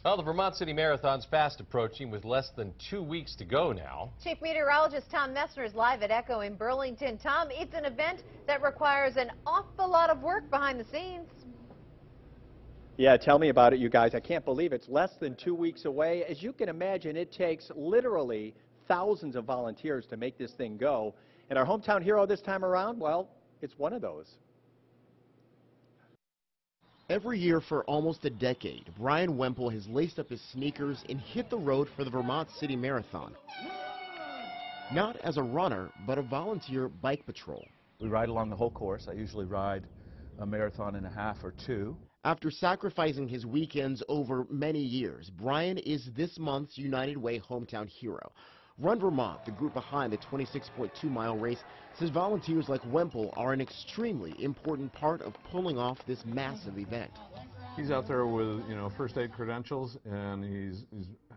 Well, the Vermont City Marathon's fast approaching with less than 2 weeks to go now. Chief Meteorologist Tom Messner is live at Echo in Burlington. Tom, it's an event that requires an awful lot of work behind the scenes. Yeah, tell me about it, you guys. I can't believe it's less than 2 weeks away. As you can imagine, it takes literally thousands of volunteers to make this thing go. And our hometown hero this time around, well, it's one of those. Every year for almost a decade, Brian Wemple has laced up his sneakers and hit the road for the Vermont City Marathon. Not as a runner, but a volunteer bike patrol. We ride along the whole course. I usually ride a marathon and a half or two. After sacrificing his weekends over many years, Brian is this month's United Way hometown hero. Run Vermont, the group behind the 26.2-mile race, says volunteers like Wemple are an extremely important part of pulling off this massive event. He's out there with, first aid credentials, and he's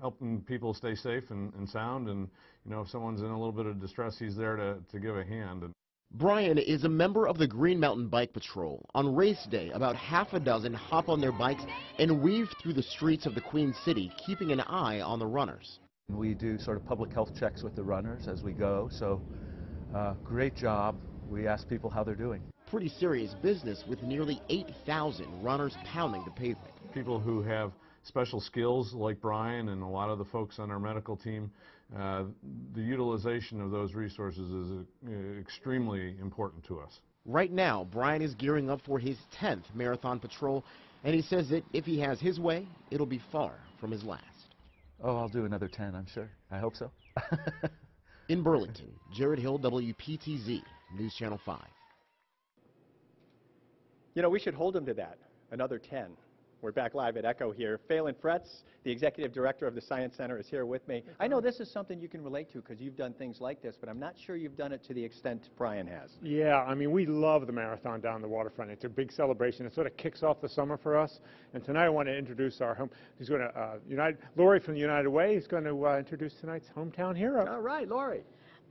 helping people stay safe and sound. And, if someone's in a little bit of distress, he's there to give a hand. Brian is a member of the Green Mountain Bike Patrol. On race day, about half a dozen hop on their bikes and weave through the streets of the Queen City, keeping an eye on the runners. We do sort of public health checks with the runners as we go, so great job. We ask people how they're doing. Pretty serious business with nearly 8,000 runners pounding the pavement. People who have special skills like Brian and a lot of the folks on our medical team, the utilization of those resources is extremely important to us. Right now, Brian is gearing up for his 10th marathon patrol, and he says that if he has his way, it'll be far from his last. Oh, I'll do another 10, I'm sure. I hope so. In Burlington, Jared Hill, WPTZ, News Channel 5. We should hold him to that, another 10. We're back live at Echo here. Phelan Fretz, the executive director of the Science Center, is here with me. I know this is something you can relate to because you've done things like this, but I'm not sure you've done it to the extent Brian has. Yeah, we love the marathon down the waterfront. It's a big celebration. It sort of kicks off the summer for us. And tonight I want to introduce Lori from the United Way is going to introduce tonight's hometown hero. All right, Lori.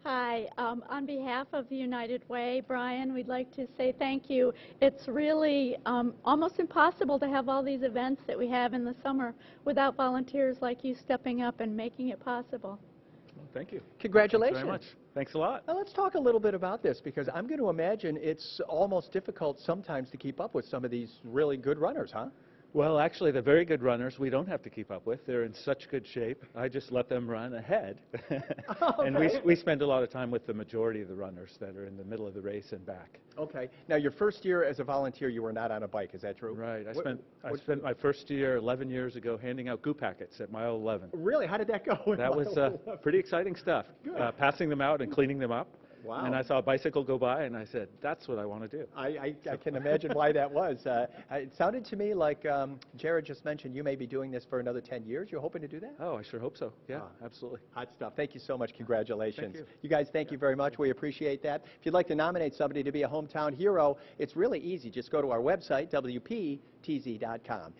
Hi. On behalf of the United Way, Brian, we'd like to say thank you. It's really almost impossible to have all these events that we have in the summer without volunteers like you stepping up and making it possible. Well, thank you. Congratulations. Thanks very much. Thanks a lot. Now let's talk a little bit about this, because I'm going to imagine it's almost difficult sometimes to keep up with some of these really good runners, huh? Well, actually, the very good runners we don't have to keep up with. They're in such good shape. I just let them run ahead. And we spend a lot of time with the majority of the runners that are in the middle of the race and back. Okay. Now, your first year as a volunteer, you were not on a bike. Is that true? Right. I spent my first year 11 years ago handing out goo packets at mile 11. Really? How did that go? That was pretty exciting stuff. Passing them out and cleaning them up. Wow. And I saw a bicycle go by, and I said, that's what I want to do. I can imagine why that was. It sounded to me like Jared just mentioned you may be doing this for another 10 years. You're hoping to do that? Oh, I sure hope so. Yeah, absolutely. Hot stuff. Thank you so much. Congratulations. Thank you. You guys, thank you very much. We appreciate that. If you'd like to nominate somebody to be a hometown hero, it's really easy. Just go to our website, WPTZ.com.